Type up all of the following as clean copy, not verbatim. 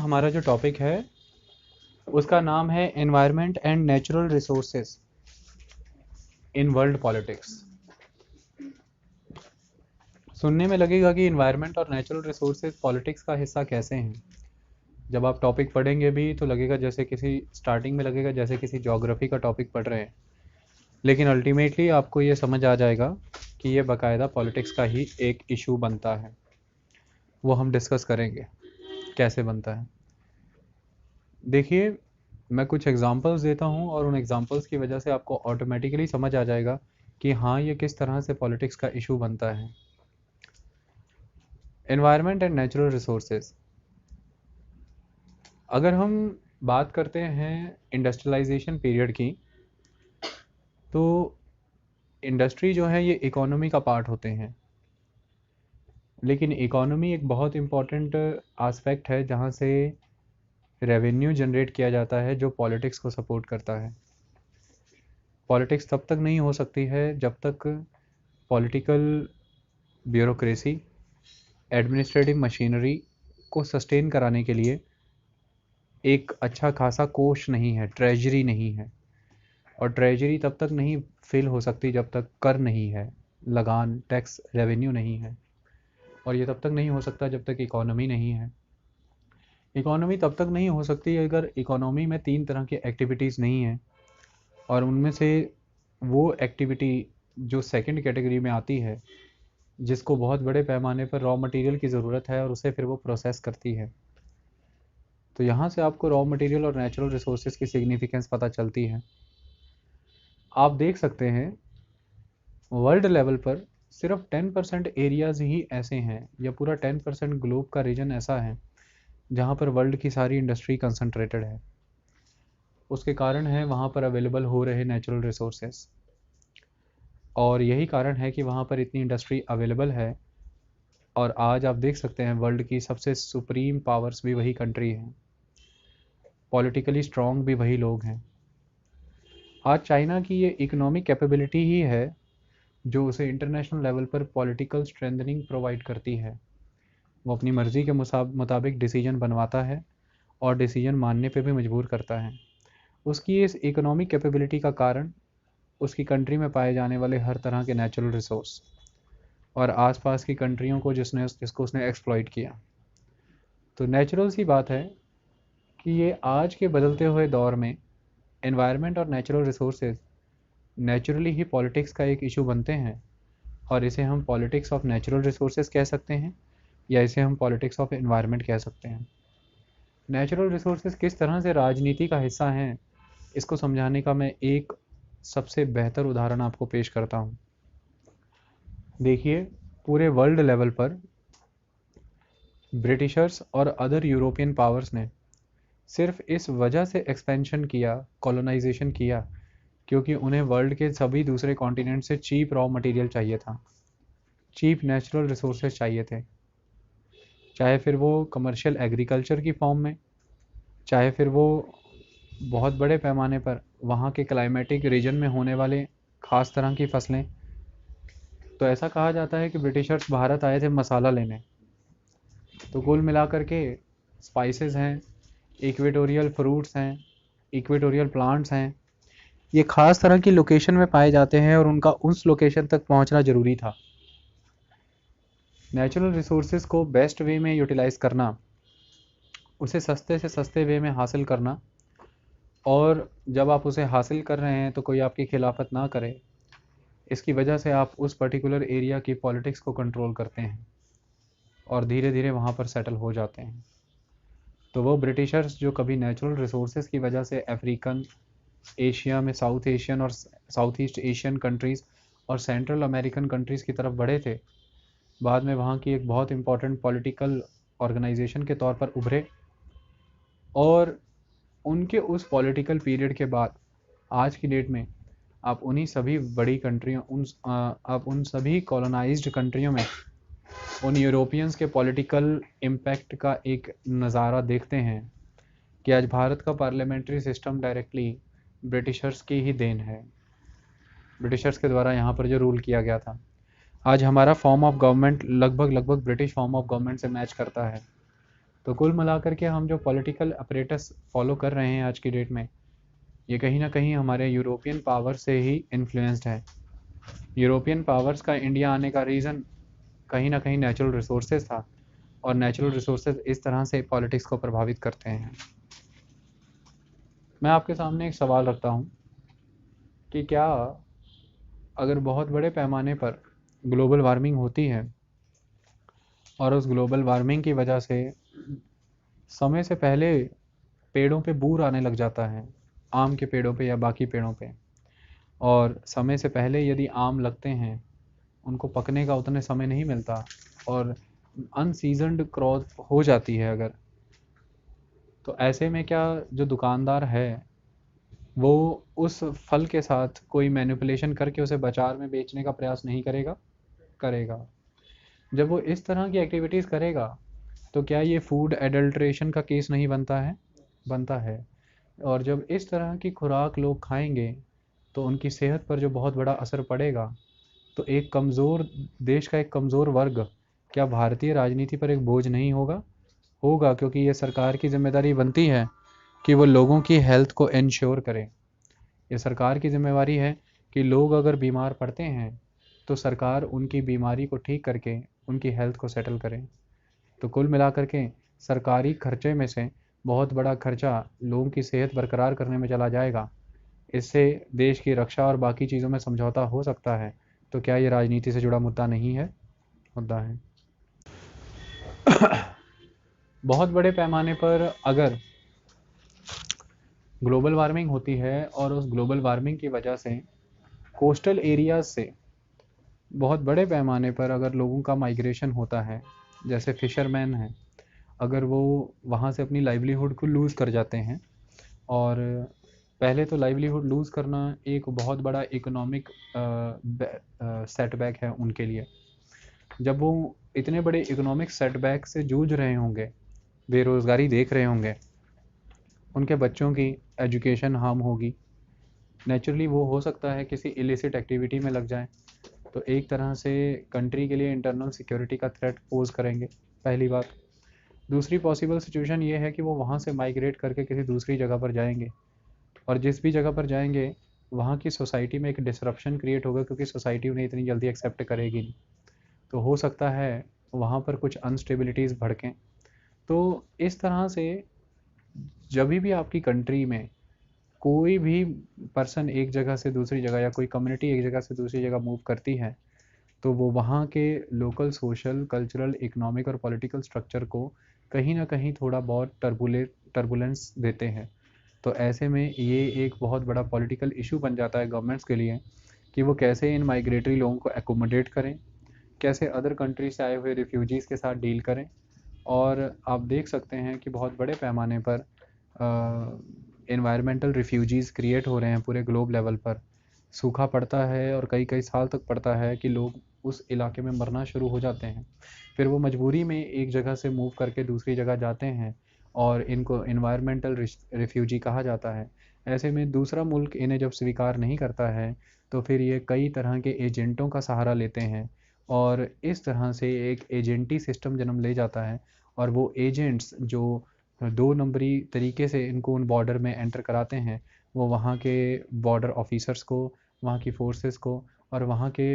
हमारा जो टॉपिक है उसका नाम है environment and natural resources in world politics. सुनने में लगेगा कि एनवायरनमेंट और नेचुरल रिसोर्सेज पॉलिटिक्स का हिस्सा कैसे हैं। जब आप टॉपिक पढ़ेंगे भी तो लगेगा जैसे किसी स्टार्टिंग में लगेगा जैसे किसी ज्योग्राफी का टॉपिक पढ़ रहे हैं, लेकिन अल्टीमेटली आपको ये समझ आ जाएगा कि ये बाकायदा पॉलिटिक्स का ही एक इशू बनता है। वो हम डिस्कस करेंगे कैसे बनता है। देखिए, मैं कुछ एग्जांपल्स देता हूँ और उन एग्जांपल्स की वजह से आपको ऑटोमेटिकली समझ आ जाएगा कि हाँ, ये किस तरह से पॉलिटिक्स का इशू बनता है। एनवायरनमेंट एंड नेचुरल रिसोर्सेज, अगर हम बात करते हैं इंडस्ट्रियलाइजेशन पीरियड की, तो इंडस्ट्री जो है ये इकोनॉमी का पार्ट होते हैं, लेकिन इकोनॉमी एक बहुत इम्पॉर्टेंट आस्पेक्ट है जहाँ से रेवेन्यू जनरेट किया जाता है जो पॉलिटिक्स को सपोर्ट करता है। पॉलिटिक्स तब तक नहीं हो सकती है जब तक पॉलिटिकल ब्यूरोक्रेसी, एडमिनिस्ट्रेटिव मशीनरी को सस्टेन कराने के लिए एक अच्छा खासा कोष नहीं है, ट्रेजरी नहीं है। और ट्रेजरी तब तक नहीं फिल हो सकती जब तक कर नहीं है, लगान, टैक्स, रेवेन्यू नहीं है। और ये तब तक नहीं हो सकता जब तक इकोनॉमी नहीं है। इकोनॉमी तब तक नहीं हो सकती अगर इकोनॉमी में 3 तरह की एक्टिविटीज़ नहीं है, और उनमें से वो एक्टिविटी जो सेकंड कैटेगरी में आती है, जिसको बहुत बड़े पैमाने पर रॉ मटेरियल की ज़रूरत है और उसे फिर वो प्रोसेस करती है। तो यहाँ से आपको रॉ मटेरियल और नेचुरल रिसोर्सेज की सिग्निफिकेंस पता चलती है। आप देख सकते हैं वर्ल्ड लेवल पर सिर्फ 10% एरियाज ही ऐसे हैं, या पूरा 10% ग्लोब का रीजन ऐसा है जहाँ पर वर्ल्ड की सारी इंडस्ट्री कंसंट्रेटेड है। उसके कारण है वहाँ पर अवेलेबल हो रहे नेचुरल रिसोर्सेज, और यही कारण है कि वहाँ पर इतनी इंडस्ट्री अवेलेबल है। और आज आप देख सकते हैं वर्ल्ड की सबसे सुप्रीम पावर्स भी वही कंट्री हैं, पॉलिटिकली स्ट्रॉन्ग भी वही लोग हैं। आज चाइना की ये इकोनॉमिक कैपेबिलिटी ही है जो उसे इंटरनेशनल लेवल पर पॉलिटिकल स्ट्रेंथनिंग प्रोवाइड करती है। वो अपनी मर्ज़ी के मुताबिक डिसीजन बनवाता है और डिसीजन मानने पे भी मजबूर करता है। उसकी इस इकोनॉमिक कैपेबिलिटी का कारण उसकी कंट्री में पाए जाने वाले हर तरह के नेचुरल रिसोर्स और आसपास की कंट्रियों को जिसको उसने एक्सप्लॉइट किया। तो नेचुरल सी बात है कि ये आज के बदलते हुए दौर में एनवायरनमेंट और नेचुरल रिसोर्सेज नेचुरली ही पॉलिटिक्स का एक इशू बनते हैं, और इसे हम पॉलिटिक्स ऑफ नेचुरल रिसोर्सेज कह सकते हैं या इसे हम पॉलिटिक्स ऑफ एनवायरनमेंट कह सकते हैं। नेचुरल रिसोर्सेज किस तरह से राजनीति का हिस्सा हैं, इसको समझाने का मैं एक सबसे बेहतर उदाहरण आपको पेश करता हूँ। देखिए, पूरे वर्ल्ड लेवल पर ब्रिटिशर्स और अदर यूरोपियन पावर्स ने सिर्फ इस वजह से एक्सपेंशन किया, कॉलोनाइजेशन किया, क्योंकि उन्हें वर्ल्ड के सभी दूसरे कॉन्टिनेंट से चीप रॉ मटेरियल चाहिए था, चीप नेचुरल रिसोर्सेज चाहिए थे, चाहे फिर वो कमर्शियल एग्रीकल्चर की फॉर्म में, चाहे फिर वो बहुत बड़े पैमाने पर वहाँ के क्लाइमेटिक रीजन में होने वाले ख़ास तरह की फसलें। तो ऐसा कहा जाता है कि ब्रिटिशर्स भारत आए थे मसाला लेने। तो कुल मिलाकर के स्पाइसेस हैं, इक्वेटोरियल फ्रूट्स हैं, इक्वेटोरियल प्लांट्स हैं, ये ख़ास तरह की लोकेशन में पाए जाते हैं और उनका उस लोकेशन तक पहुंचना ज़रूरी था। नेचुरल रिसोर्सेज को बेस्ट वे में यूटिलाइज़ करना, उसे सस्ते से सस्ते वे में हासिल करना, और जब आप उसे हासिल कर रहे हैं तो कोई आपकी खिलाफत ना करे, इसकी वजह से आप उस पर्टिकुलर एरिया की पॉलिटिक्स को कंट्रोल करते हैं और धीरे धीरे वहाँ पर सेटल हो जाते हैं। तो वो ब्रिटिशर्स जो कभी नेचुरल रिसोर्सेज की वजह से अफ्रीकन, एशिया में साउथ एशियन और साउथ ईस्ट एशियन कंट्रीज़ और सेंट्रल अमेरिकन कंट्रीज़ की तरफ बढ़े थे, बाद में वहाँ की एक बहुत इंपॉर्टेंट पॉलिटिकल ऑर्गेनाइजेशन के तौर पर उभरे, और उनके उस पॉलिटिकल पीरियड के बाद आज की डेट में आप उन्हीं सभी बड़ी कंट्रियों आप उन सभी कॉलोनाइज्ड कंट्रियों में उन यूरोपियंस के पॉलिटिकल इम्पैक्ट का एक नज़ारा देखते हैं कि आज भारत का पार्लियामेंट्री सिस्टम डायरेक्टली ब्रिटिशर्स की ही देन है। ब्रिटिशर्स के द्वारा यहाँ पर जो रूल किया गया था, आज हमारा फॉर्म ऑफ गवर्नमेंट लगभग ब्रिटिश फॉर्म ऑफ गवर्नमेंट से मैच करता है। तो कुल मिलाकर के हम जो पॉलिटिकल अपरेटस फॉलो कर रहे हैं आज की डेट में, ये कहीं ना कहीं हमारे यूरोपियन पावर से ही इन्फ्लुएंस्ड है। यूरोपियन पावर्स का इंडिया आने का रीज़न कहीं ना कहीं नेचुरल रिसोर्सेज था, और नेचुरल रिसोर्सेज इस तरह से पॉलिटिक्स को प्रभावित करते हैं। मैं आपके सामने एक सवाल रखता हूँ कि क्या अगर बहुत बड़े पैमाने पर ग्लोबल वार्मिंग होती है और उस ग्लोबल वार्मिंग की वजह से समय से पहले पेड़ों पे बूर आने लग जाता है, आम के पेड़ों पे या बाकी पेड़ों पे, और समय से पहले यदि आम लगते हैं, उनको पकने का उतने समय नहीं मिलता और अनसीजनड क्रॉप हो जाती है अगर, तो ऐसे में क्या जो दुकानदार है वो उस फल के साथ कोई मैनिपुलेशन करके उसे बाजार में बेचने का प्रयास नहीं करेगा? करेगा। जब वो इस तरह की एक्टिविटीज़ करेगा तो क्या ये फूड एडल्ट्रेशन का केस नहीं बनता है? बनता है। और जब इस तरह की खुराक लोग खाएंगे तो उनकी सेहत पर जो बहुत बड़ा असर पड़ेगा, तो एक कमज़ोर देश का एक कमज़ोर वर्ग क्या भारतीय राजनीति पर एक बोझ नहीं होगा? होगा, क्योंकि ये सरकार की जिम्मेदारी बनती है कि वो लोगों की हेल्थ को इंश्योर करे। ये सरकार की जिम्मेवारी है कि लोग अगर बीमार पड़ते हैं तो सरकार उनकी बीमारी को ठीक करके उनकी हेल्थ को सेटल करे। तो कुल मिलाकर के सरकारी खर्चे में से बहुत बड़ा खर्चा लोगों की सेहत बरकरार करने में चला जाएगा। इससे देश की रक्षा और बाकी चीज़ों में समझौता हो सकता है। तो क्या ये राजनीति से जुड़ा मुद्दा नहीं है? मुद्दा है। बहुत बड़े पैमाने पर अगर ग्लोबल वार्मिंग होती है और उस ग्लोबल वार्मिंग की वजह से कोस्टल एरियाज से बहुत बड़े पैमाने पर अगर लोगों का माइग्रेशन होता है, जैसे फिशरमैन हैं, अगर वो वहाँ से अपनी लाइवलीहुड को लूज़ कर जाते हैं, और पहले तो लाइवलीहुड लूज़ करना एक बहुत बड़ा इकोनॉमिक सेटबैक है उनके लिए। जब वो इतने बड़े इकोनॉमिक सेटबैक से जूझ रहे होंगे, बेरोज़गारी देख रहे होंगे, उनके बच्चों की एजुकेशन हार्म होगी, नेचुरली वो हो सकता है किसी इलिसिट एक्टिविटी में लग जाएं, तो एक तरह से कंट्री के लिए इंटरनल सिक्योरिटी का थ्रेट पोज करेंगे, पहली बात। दूसरी पॉसिबल सिचुएशन ये है कि वो वहाँ से माइग्रेट करके किसी दूसरी जगह पर जाएंगे, और जिस भी जगह पर जाएंगे वहाँ की सोसाइटी में एक डिसरप्शन क्रिएट होगा, क्योंकि सोसाइटी उन्हें इतनी जल्दी एक्सेप्ट करेगी नहीं। तो हो सकता है वहाँ पर कुछ अनस्टेबिलिटीज़ भड़कें। तो इस तरह से जब भी आपकी कंट्री में कोई भी पर्सन एक जगह से दूसरी जगह या कोई कम्युनिटी एक जगह से दूसरी जगह मूव करती है, तो वो वहाँ के लोकल सोशल, कल्चरल, इकोनॉमिक और पॉलिटिकल स्ट्रक्चर को कहीं ना कहीं थोड़ा बहुत टर्बुलेंस देते हैं। तो ऐसे में ये एक बहुत बड़ा पॉलिटिकल इशू बन जाता है गवर्नमेंट्स के लिए कि वो कैसे इन माइग्रेटरी लोगों को एकोमोडेट करें, कैसे अदर कंट्री से आए हुए रिफ्यूजीज़ के साथ डील करें। और आप देख सकते हैं कि बहुत बड़े पैमाने पर एनवायरमेंटल रिफ्यूजीज़ क्रिएट हो रहे हैं पूरे ग्लोब लेवल पर। सूखा पड़ता है और कई कई साल तक पड़ता है कि लोग उस इलाके में मरना शुरू हो जाते हैं। फिर वो मजबूरी में एक जगह से मूव करके दूसरी जगह जाते हैं और इनको एनवायरमेंटल रिफ्यूजी कहा जाता है। ऐसे में दूसरा मुल्क इन्हें जब स्वीकार नहीं करता है तो फिर ये कई तरह के एजेंटों का सहारा लेते हैं, और इस तरह से एक एजेंटी सिस्टम जन्म ले जाता है। और वो एजेंट्स जो दो नंबरी तरीके से इनको उन बॉर्डर में एंटर कराते हैं, वो वहाँ के बॉर्डर ऑफिसर्स को, वहाँ की फोर्सेस को और वहाँ के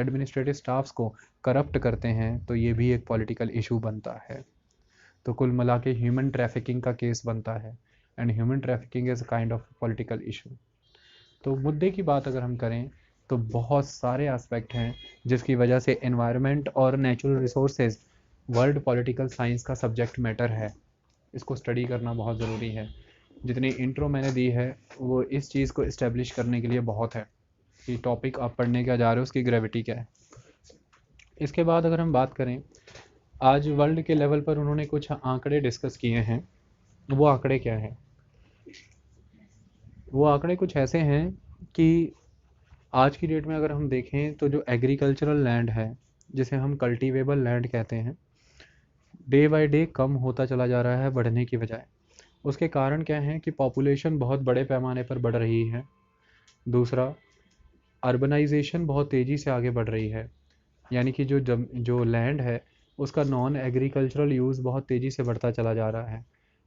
एडमिनिस्ट्रेटिव स्टाफ्स को करप्ट करते हैं। तो ये भी एक पॉलिटिकल इशू बनता है। तो कुल मिला के ह्यूमन ट्रैफिकिंग का केस बनता है, and human trafficking is kind of political issue. तो मुद्दे की बात अगर हम करें तो बहुत सारे एस्पेक्ट हैं जिसकी वजह से एनवायरनमेंट और natural resources world political science का सब्जेक्ट मैटर है। इसको स्टडी करना बहुत ज़रूरी है। जितनी इंट्रो मैंने दी है वो इस चीज़ को इस्टेब्लिश करने के लिए बहुत है कि टॉपिक आप पढ़ने क्या जा रहे हो, उसकी ग्रेविटी क्या है। इसके बाद अगर हम बात करें, आज वर्ल्ड के लेवल पर उन्होंने कुछ आंकड़े डिस्कस किए हैं। वो आंकड़े क्या हैं? वो आंकड़े कुछ ऐसे हैं कि आज की डेट में अगर हम देखें तो जो एग्रीकल्चरल लैंड है, जिसे हम कल्टीवेबल लैंड कहते हैं, डे बाय डे कम होता चला जा रहा है बढ़ने की बजाय। उसके कारण क्या है कि पॉपुलेशन बहुत बड़े पैमाने पर बढ़ रही है। दूसरा, अर्बनाइजेशन बहुत तेज़ी से आगे बढ़ रही है, यानी कि जो लैंड है उसका नॉन एग्रीकल्चरल यूज़ बहुत तेज़ी से बढ़ता चला जा रहा है।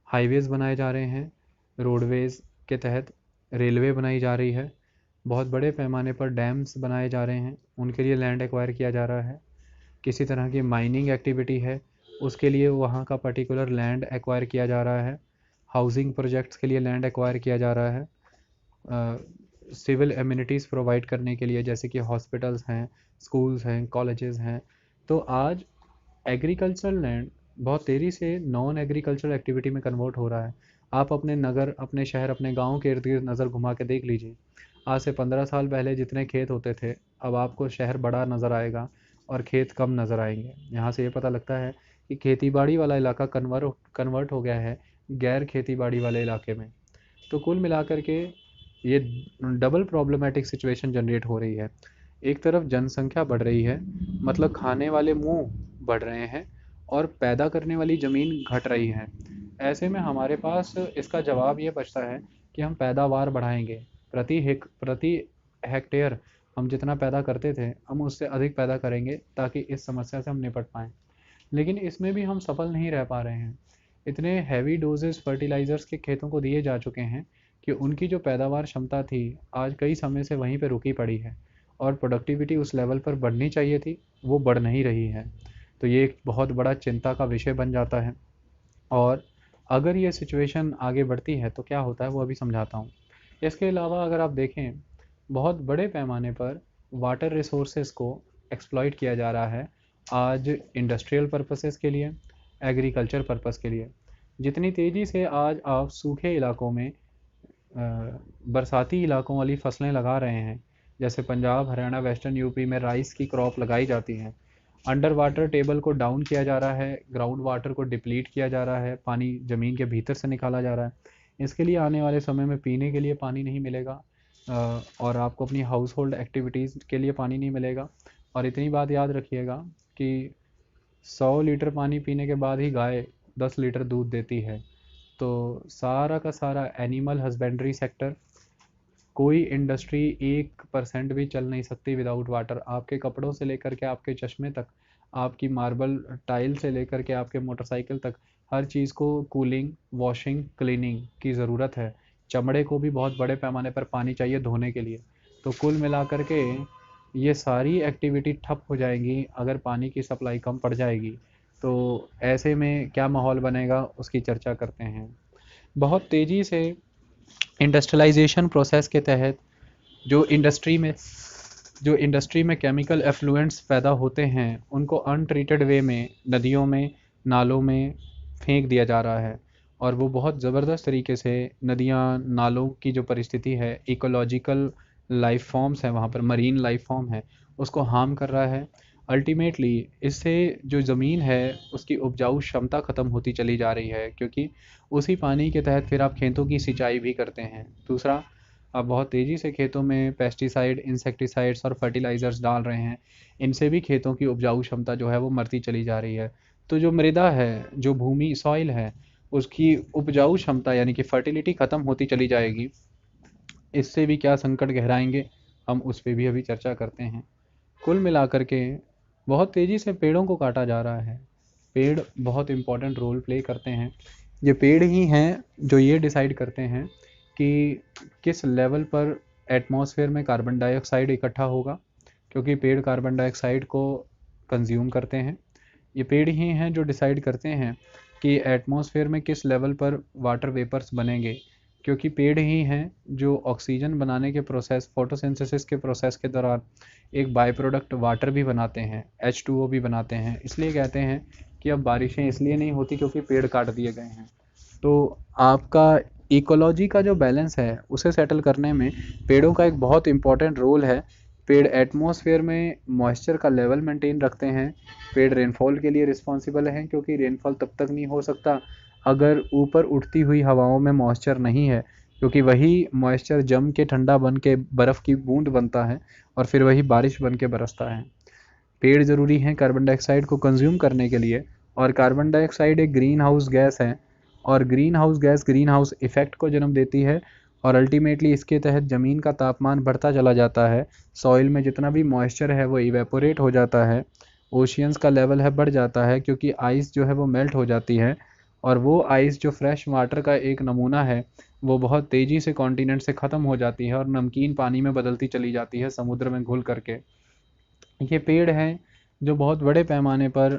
हाईवेज़ बनाए जा रहे हैं, रोडवेज़ के तहत रेलवे बनाई जा रही है, बहुत बड़े पैमाने पर डैम्स बनाए जा रहे हैं, उनके लिए लैंड एक्वायर किया जा रहा है। किसी तरह की माइनिंग एक्टिविटी है, उसके लिए वहाँ का पर्टिकुलर लैंड एक्वायर किया जा रहा है। हाउसिंग प्रोजेक्ट्स के लिए लैंड एक्वायर किया जा रहा है। सिविल एमिनिटीज़ प्रोवाइड करने के लिए, जैसे कि हॉस्पिटल्स हैं, स्कूल्स हैं, कॉलेजेस हैं। तो आज एग्रीकल्चरल लैंड बहुत तेज़ी से नॉन एग्रीकल्चरल एक्टिविटी में कन्वर्ट हो रहा है। आप अपने नगर, अपने शहर, अपने गांव के इर्द गिर्द नज़र घुमा के देख लीजिए। आज से 15 साल पहले जितने खेत होते थे, अब आपको शहर बड़ा नज़र आएगा और खेत कम नज़र आएंगे। यहाँ से ये पता लगता है कि खेतीबाड़ी वाला इलाका कन्वर्ट हो गया है गैर खेतीबाड़ी वाले इलाके में। तो कुल मिलाकर के ये डबल प्रॉब्लमेटिक सिचुएशन जनरेट हो रही है। एक तरफ जनसंख्या बढ़ रही है, मतलब खाने वाले मुंह बढ़ रहे हैं, और पैदा करने वाली ज़मीन घट रही है। ऐसे में हमारे पास इसका जवाब ये बचता है कि हम पैदावार बढ़ाएंगे। प्रति हेक्टेयर हम जितना पैदा करते थे, हम उससे अधिक पैदा करेंगे ताकि इस समस्या से हम निपट पाएँ। लेकिन इसमें भी हम सफल नहीं रह पा रहे हैं। इतने हैवी डोजेस फर्टिलाइज़र्स के खेतों को दिए जा चुके हैं कि उनकी जो पैदावार क्षमता थी, आज कई समय से वहीं पे रुकी पड़ी है, और प्रोडक्टिविटी उस लेवल पर बढ़नी चाहिए थी, वो बढ़ नहीं रही है। तो ये एक बहुत बड़ा चिंता का विषय बन जाता है। और अगर ये सिचुएशन आगे बढ़ती है तो क्या होता है, वो अभी समझाता हूँ। इसके अलावा अगर आप देखें, बहुत बड़े पैमाने पर वाटर रिसोर्सेज को एक्सप्लॉइट किया जा रहा है आज इंडस्ट्रियल पर्पसेस के लिए, एग्रीकल्चर पर्पस के लिए। जितनी तेज़ी से आज आप सूखे इलाकों में बरसाती इलाकों वाली फसलें लगा रहे हैं, जैसे पंजाब, हरियाणा, वेस्टर्न यूपी में राइस की क्रॉप लगाई जाती है, अंडर वाटर टेबल को डाउन किया जा रहा है, ग्राउंड वाटर को डिप्लीट किया जा रहा है, पानी ज़मीन के भीतर से निकाला जा रहा है। इसके लिए आने वाले समय में पीने के लिए पानी नहीं मिलेगा, और आपको अपनी हाउस होल्ड एक्टिविटीज़ के लिए पानी नहीं मिलेगा। और इतनी बात याद रखिएगा कि 100 लीटर पानी पीने के बाद ही गाय 10 लीटर दूध देती है। तो सारा का सारा एनिमल हस्बेंड्री सेक्टर, कोई इंडस्ट्री 1% भी चल नहीं सकती विदाउट वाटर। आपके कपड़ों से लेकर के आपके चश्मे तक, आपकी मार्बल टाइल से लेकर के आपके मोटरसाइकिल तक, हर चीज़ को कूलिंग, वॉशिंग, क्लीनिंग की ज़रूरत है। चमड़े को भी बहुत बड़े पैमाने पर पानी चाहिए धोने के लिए। तो कुल मिलाकर के ये सारी एक्टिविटी ठप हो जाएंगी अगर पानी की सप्लाई कम पड़ जाएगी। तो ऐसे में क्या माहौल बनेगा, उसकी चर्चा करते हैं। बहुत तेज़ी से इंडस्ट्रियलाइजेशन प्रोसेस के तहत जो इंडस्ट्री में केमिकल एफ्लुएंट्स पैदा होते हैं, उनको अनट्रीटेड वे में नदियों में, नालों में फेंक दिया जा रहा है, और वो बहुत ज़बरदस्त तरीके से नदियाँ, नालों की जो परिस्थिति है, इकोलॉजिकल लाइफ फॉर्म्स हैं वहाँ पर, मरीन लाइफ फॉर्म है, उसको हार्म कर रहा है। अल्टीमेटली इससे जो ज़मीन है उसकी उपजाऊ क्षमता ख़त्म होती चली जा रही है, क्योंकि उसी पानी के तहत फिर आप खेतों की सिंचाई भी करते हैं। दूसरा, आप बहुत तेज़ी से खेतों में पेस्टिसाइड, इंसेक्टिसाइड्स और फर्टिलाइज़र्स डाल रहे हैं, इनसे भी खेतों की उपजाऊ क्षमता जो है वो मरती चली जा रही है। तो जो मृदा है, जो भूमि सॉइल है, उसकी उपजाऊ क्षमता यानी कि फर्टिलिटी ख़त्म होती चली जाएगी। इससे भी क्या संकट गहराएंगे, हम उस पर भी अभी चर्चा करते हैं। कुल मिलाकर के बहुत तेज़ी से पेड़ों को काटा जा रहा है। पेड़ बहुत इम्पोर्टेंट रोल प्ले करते हैं। ये पेड़ ही हैं जो ये डिसाइड करते हैं कि किस लेवल पर एटमॉस्फेयर में कार्बन डाइऑक्साइड इकट्ठा होगा, क्योंकि पेड़ कार्बन डाइऑक्साइड को कंज्यूम करते हैं। ये पेड़ ही हैं जो डिसाइड करते हैं कि एटमॉस्फेयर में किस लेवल पर वाटर वेपर्स बनेंगे, क्योंकि पेड़ ही हैं जो ऑक्सीजन बनाने के प्रोसेस, फोटोसिंथेसिस के प्रोसेस के दौरान एक बाय प्रोडक्ट वाटर भी बनाते हैं, H2O भी बनाते हैं। इसलिए कहते हैं कि अब बारिशें इसलिए नहीं होती क्योंकि पेड़ काट दिए गए हैं। तो आपका इकोलॉजी का जो बैलेंस है उसे सेटल करने में पेड़ों का एक बहुत इम्पॉर्टेंट रोल है। पेड़ एटमॉस्फेयर में मॉइस्चर का लेवल मेंटेन रखते हैं। पेड़ रेनफॉल के लिए रिस्पॉन्सिबल हैं, क्योंकि रेनफॉल तब तक नहीं हो सकता अगर ऊपर उठती हुई हवाओं में मॉइस्चर नहीं है, क्योंकि वही मॉइस्चर जम के ठंडा बन के बर्फ़ की बूंद बनता है और फिर वही बारिश बन के बरसता है। पेड़ ज़रूरी हैं कार्बन डाइऑक्साइड को कंज्यूम करने के लिए, और कार्बन डाइऑक्साइड एक ग्रीन हाउस गैस है, और green house gas green house effect को जन्म देती है, और अल्टीमेटली इसके तहत ज़मीन का तापमान बढ़ता चला जाता है। सॉइल में जितना भी मॉइस्चर है वो इवेपोरेट हो जाता है, ओशियंस का लेवल है बढ़ जाता है, क्योंकि आइस जो है वो मेल्ट हो जाती है, और वो आइस जो फ्रेश वाटर का एक नमूना है वो बहुत तेज़ी से कॉन्टिनेंट से ख़त्म हो जाती है और नमकीन पानी में बदलती चली जाती है समुद्र में घुल करके। ये पेड़ हैं जो बहुत बड़े पैमाने पर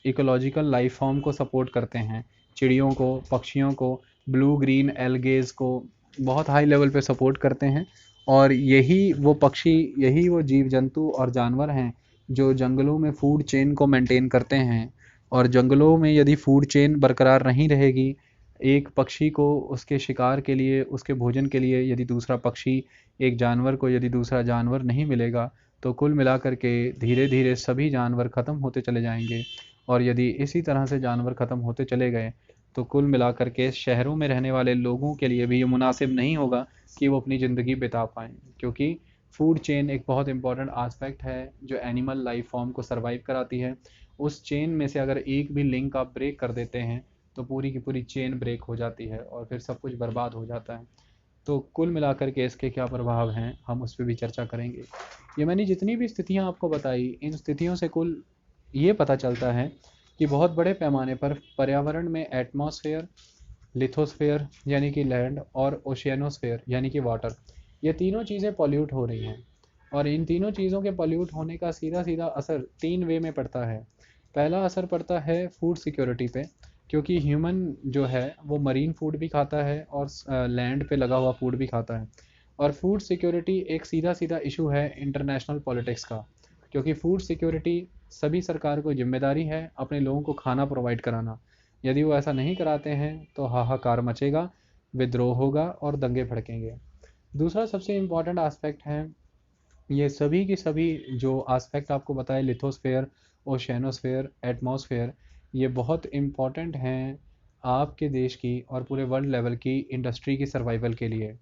इकोलॉजिकल लाइफ फॉर्म को सपोर्ट करते हैं, चिड़ियों को, पक्षियों को, ब्लू ग्रीन एल्गेज को बहुत हाई लेवल पे सपोर्ट करते हैं। और यही वो पक्षी, यही वो जीव जंतु और जानवर हैं जो जंगलों में फूड चेन को मेंटेन करते हैं। और जंगलों में यदि फूड चेन बरकरार नहीं रहेगी, एक पक्षी को उसके शिकार के लिए, उसके भोजन के लिए यदि दूसरा पक्षी, एक जानवर को यदि दूसरा जानवर नहीं मिलेगा, तो कुल मिलाकर के धीरे धीरे सभी जानवर ख़त्म होते चले जाएंगे। और यदि इसी तरह से जानवर ख़त्म होते चले गए तो कुल मिलाकर के शहरों में रहने वाले लोगों के लिए भी ये मुनासिब नहीं होगा कि वो अपनी ज़िंदगी बिता पाएँ, क्योंकि फूड चेन एक बहुत इंपॉर्टेंट आस्पेक्ट है जो एनिमल लाइफ फॉर्म को सर्वाइव कराती है। उस चेन में से अगर एक भी लिंक आप ब्रेक कर देते हैं तो पूरी की पूरी चेन ब्रेक हो जाती है और फिर सब कुछ बर्बाद हो जाता है। तो कुल मिलाकर के इसके क्या प्रभाव हैं, हम उस पर भी चर्चा करेंगे। ये मैंने जितनी भी स्थितियाँ आपको बताई, इन स्थितियों से कुल ये पता चलता है कि बहुत बड़े पैमाने पर पर्यावरण में एटमॉस्फेयर, लिथोस्फेयर यानी कि लैंड, और ओशियनोस्फेयर यानी कि वाटर, ये तीनों चीज़ें पॉल्यूट हो रही हैं। और इन तीनों चीज़ों के पॉल्यूट होने का सीधा सीधा असर तीन वे में पड़ता है। पहला असर पड़ता है फूड सिक्योरिटी पे, क्योंकि ह्यूमन जो है वो मरीन फूड भी खाता है और लैंड पे लगा हुआ फूड भी खाता है। और फूड सिक्योरिटी एक सीधा सीधा इशू है इंटरनेशनल पॉलिटिक्स का, क्योंकि फूड सिक्योरिटी सभी सरकार को जिम्मेदारी है अपने लोगों को खाना प्रोवाइड कराना। यदि वो ऐसा नहीं कराते हैं तो हाहाकार मचेगा, विद्रोह होगा और दंगे भड़केंगे। दूसरा सबसे इम्पॉर्टेंट आस्पेक्ट है, ये सभी की सभी जो आस्पेक्ट आपको बताए, लिथोस्फेयर, ओशेनोस्फेयर, एटमॉस्फेयर, ये बहुत इम्पॉर्टेंट हैं आपके देश की और पूरे वर्ल्ड लेवल की इंडस्ट्री की सर्वाइवल के लिए।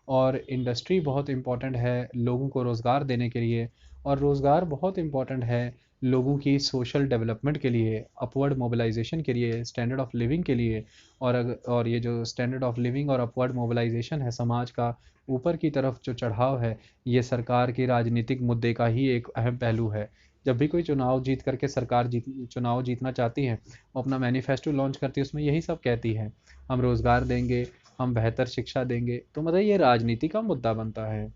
और इंडस्ट्री बहुत इम्पॉर्टेंट है लोगों को रोज़गार देने के लिए, और रोज़गार बहुत इम्पॉर्टेंट है लोगों की सोशल डेवलपमेंट के लिए, अपवर्ड मोबिलाइजेशन के लिए, स्टैंडर्ड ऑफ लिविंग के लिए। और ये जो स्टैंडर्ड ऑफ लिविंग और अपवर्ड मोबिलाइजेशन है समाज का, ऊपर की तरफ जो चढ़ाव है, ये सरकार के राजनीतिक मुद्दे का ही एक अहम पहलू है। जब भी कोई चुनाव जीत करके सरकार चुनाव जीतना चाहती है, वो अपना मैनिफेस्टो लॉन्च करती है, उसमें यही सब कहती है, हम रोज़गार देंगे, हम बेहतर शिक्षा देंगे। तो मतलब ये राजनीति का मुद्दा बनता है।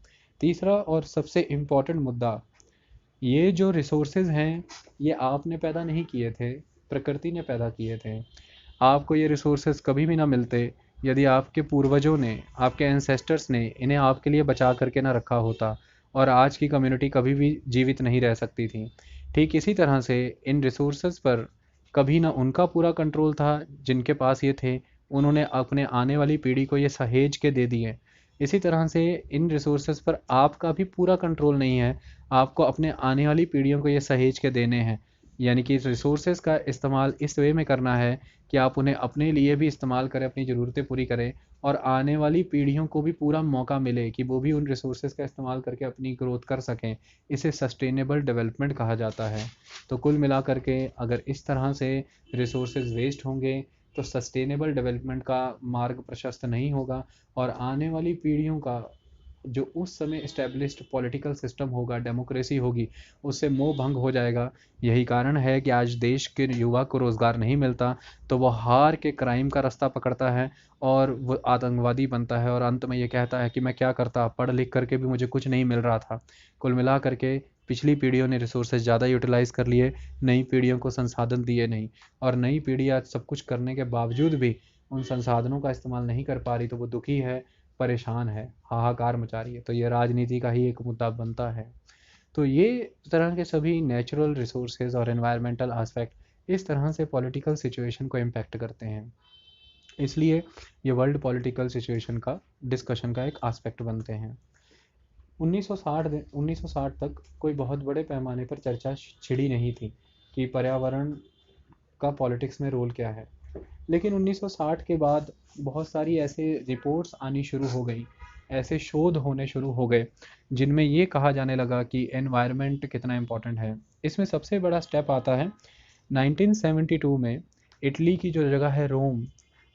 तीसरा और सबसे इम्पोर्टेंट मुद्दा, ये जो रिसोर्सेज हैं ये आपने पैदा नहीं किए थे, प्रकृति ने पैदा किए थे। आपको ये रिसोर्सेज कभी भी ना मिलते यदि आपके पूर्वजों ने, आपके एंसेस्टर्स ने इन्हें आपके लिए बचा करके ना रखा होता, और आज की कम्युनिटी कभी भी जीवित नहीं रह सकती थी। ठीक इसी तरह से इन रिसोर्सेज पर कभी ना उनका पूरा कंट्रोल था जिनके पास ये थे, उन्होंने अपने आने वाली पीढ़ी को ये सहेज के दे दिए। इसी तरह से इन रिसोर्सेज पर आपका भी पूरा कंट्रोल नहीं है, आपको अपने आने वाली पीढ़ियों को ये सहेज के देने हैं। यानी कि इस रिसोर्सेज का इस्तेमाल इस वे में करना है कि आप उन्हें अपने लिए भी इस्तेमाल करें, अपनी ज़रूरतें पूरी करें, और आने वाली पीढ़ियों को भी पूरा मौका मिले कि वो भी उन रिसोर्सेज का इस्तेमाल करके अपनी ग्रोथ कर सकें। इसे सस्टेनेबल डेवलपमेंट कहा जाता है। तो कुल मिला करके अगर इस तरह से रिसोर्सेज वेस्ट होंगे तो सस्टेनेबल डेवलपमेंट का मार्ग प्रशस्त नहीं होगा, और आने वाली पीढ़ियों का जो उस समय इस्टेब्लिश्ड पॉलिटिकल सिस्टम होगा, डेमोक्रेसी होगी, उससे मोह भंग हो जाएगा। यही कारण है कि आज देश के युवा को रोज़गार नहीं मिलता, तो वो हार के क्राइम का रास्ता पकड़ता है और वो आतंकवादी बनता है, और अंत में ये कहता है कि मैं क्या करता, पढ़ लिख करके भी मुझे कुछ नहीं मिल रहा था। कुल मिला करके पिछली पीढ़ियों ने रिसोर्सेज ज़्यादा यूटिलाइज़ कर लिए, नई पीढ़ियों को संसाधन दिए नहीं। और नई पीढ़ी आज सब कुछ करने के बावजूद भी उन संसाधनों का इस्तेमाल नहीं कर पा रही, तो वो दुखी है, परेशान है, हाहाकार मचा रही है। तो ये राजनीति का ही एक मुद्दा बनता है। तो ये तरह के सभी नेचुरल रिसोर्सेज और एनवायरमेंटल आस्पेक्ट इस तरह से पॉलिटिकल सिचुएशन को इम्पेक्ट करते हैं। इसलिए ये वर्ल्ड पॉलिटिकल सिचुएशन का डिस्कशन का एक आस्पेक्ट बनते हैं। 1960 तक कोई बहुत बड़े पैमाने पर चर्चा छिड़ी नहीं थी कि पर्यावरण का पॉलिटिक्स में रोल क्या है। लेकिन 1960 के बाद बहुत सारी ऐसे रिपोर्ट्स आनी शुरू हो गई, ऐसे शोध होने शुरू हो गए जिनमें ये कहा जाने लगा कि एनवायरनमेंट कितना इम्पोर्टेंट है। इसमें सबसे बड़ा स्टेप आता है 1972 में, इटली की जो जगह है रोम,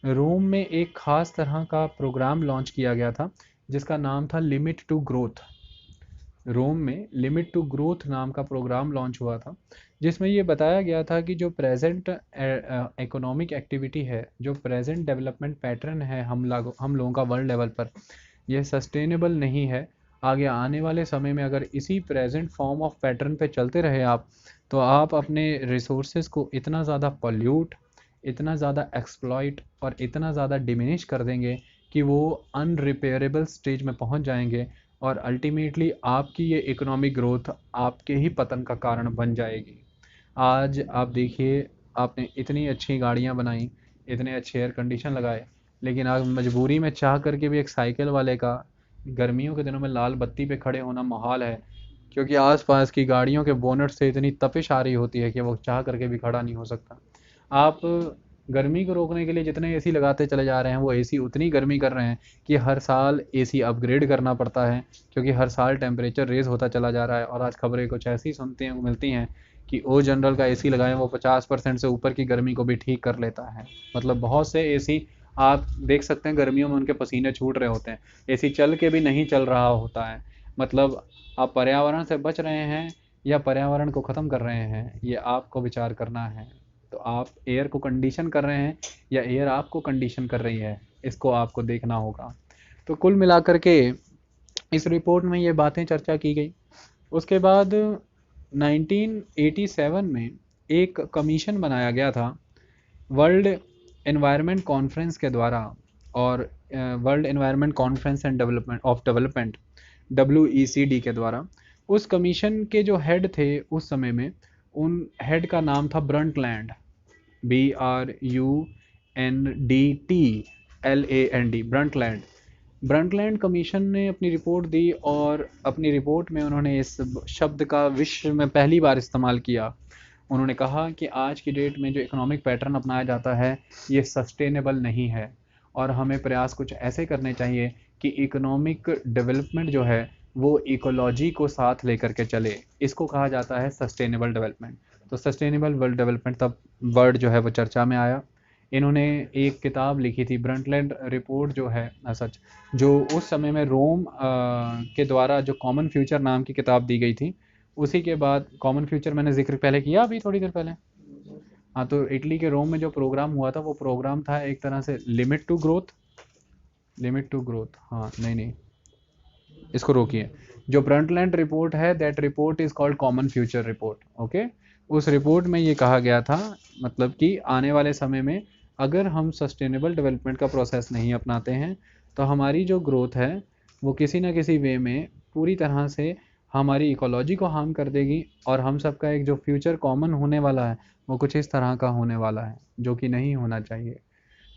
रोम में एक ख़ास तरह का प्रोग्राम लॉन्च किया गया था जिसका नाम था लिमिट टू ग्रोथ। रोम में लिमिट टू ग्रोथ नाम का प्रोग्राम लॉन्च हुआ था, जिसमें ये बताया गया था कि जो प्रेजेंट इकोनॉमिक एक्टिविटी है, जो प्रेजेंट डेवलपमेंट पैटर्न है हम लोगों का वर्ल्ड लेवल पर, यह सस्टेनेबल नहीं है। आगे आने वाले समय में अगर इसी प्रेजेंट फॉर्म ऑफ पैटर्न पे चलते रहे आप, तो आप अपने रिसोर्सेज को इतना ज़्यादा पॉल्यूट, इतना ज़्यादा एक्सप्लॉइट और इतना ज़्यादा डिमिनिश कर देंगे कि वो अनरिपेयरेबल स्टेज में पहुंच जाएंगे, और अल्टीमेटली आपकी ये इकोनॉमिक ग्रोथ आपके ही पतन का कारण बन जाएगी। आज आप देखिए, आपने इतनी अच्छी गाड़ियाँ बनाई, इतने अच्छे एयर कंडीशन लगाए, लेकिन आज मजबूरी में चाह करके भी एक साइकिल वाले का गर्मियों के दिनों में लाल बत्ती पे खड़े होना मुहाल है, क्योंकि आसपास की गाड़ियों के बोनट से इतनी तपिश आ रही होती है कि वो चाह करके भी खड़ा नहीं हो सकता। आप गर्मी को रोकने के लिए जितने एसी लगाते चले जा रहे हैं, वो एसी उतनी गर्मी कर रहे हैं कि हर साल एसी अपग्रेड करना पड़ता है, क्योंकि हर साल टेम्परेचर रेज होता चला जा रहा है। और आज खबरें कुछ ऐसी मिलती हैं कि ओ जनरल का एसी लगाएं, वो 50% से ऊपर की गर्मी को भी ठीक कर लेता है। मतलब बहुत से एसी आप देख सकते हैं गर्मियों में उनके पसीने छूट रहे होते हैं, एसी चल के भी नहीं चल रहा होता है। मतलब आप पर्यावरण से बच रहे हैं या पर्यावरण को ख़त्म कर रहे हैं, ये आपको विचार करना है। तो आप एयर को कंडीशन कर रहे हैं या एयर आपको कंडीशन कर रही है, इसको आपको देखना होगा। तो कुल मिलाकर के इस रिपोर्ट में ये बातें चर्चा की गई। उसके बाद 1987 में एक कमीशन बनाया गया था वर्ल्ड एनवायरनमेंट कॉन्फ्रेंस के द्वारा, और world environment conference and development WECD के द्वारा। उस कमीशन के जो हेड थे उस समय में, उन हेड का नाम था Brundtland, BRUNDTLAND, Brundtland. Brundtland commission ने अपनी रिपोर्ट दी, और अपनी रिपोर्ट में उन्होंने इस शब्द का विश्व में पहली बार इस्तेमाल किया। उन्होंने कहा कि आज की डेट में जो इकोनॉमिक पैटर्न अपनाया जाता है, ये सस्टेनेबल नहीं है, और हमें प्रयास कुछ ऐसे करने चाहिए कि इकोनॉमिक डेवलपमेंट जो है वो इकोलॉजी को साथ लेकर के चले। इसको कहा जाता है सस्टेनेबल डेवलपमेंट। तो सस्टेनेबल वर्ल्ड डेवलपमेंट तब वर्ड जो है वो चर्चा में आया। इन्होंने एक किताब लिखी थी ब्रंटलैंड रिपोर्ट जो है, सच जो उस समय में रोम के द्वारा जो कॉमन फ्यूचर नाम की किताब दी गई थी, उसी के बाद कॉमन फ्यूचर मैंने जिक्र पहले किया अभी थोड़ी देर पहले। हाँ, तो इटली के रोम में जो प्रोग्राम हुआ था, वो प्रोग्राम था एक तरह से लिमिट टू ग्रोथ। हाँ, नहीं, इसको रोकिए। जो ब्रंटलैंड रिपोर्ट है, that report is called common future report. Okay, उस रिपोर्ट में ये कहा गया था, मतलब कि आने वाले समय में अगर हम सस्टेनेबल डेवलपमेंट का प्रोसेस नहीं अपनाते हैं, तो हमारी जो ग्रोथ है वो किसी ना किसी वे में पूरी तरह से हमारी इकोलॉजी को हार्म कर देगी, और हम सबका एक जो फ्यूचर कॉमन होने वाला है वो कुछ इस तरह का होने वाला है, जो कि नहीं होना चाहिए।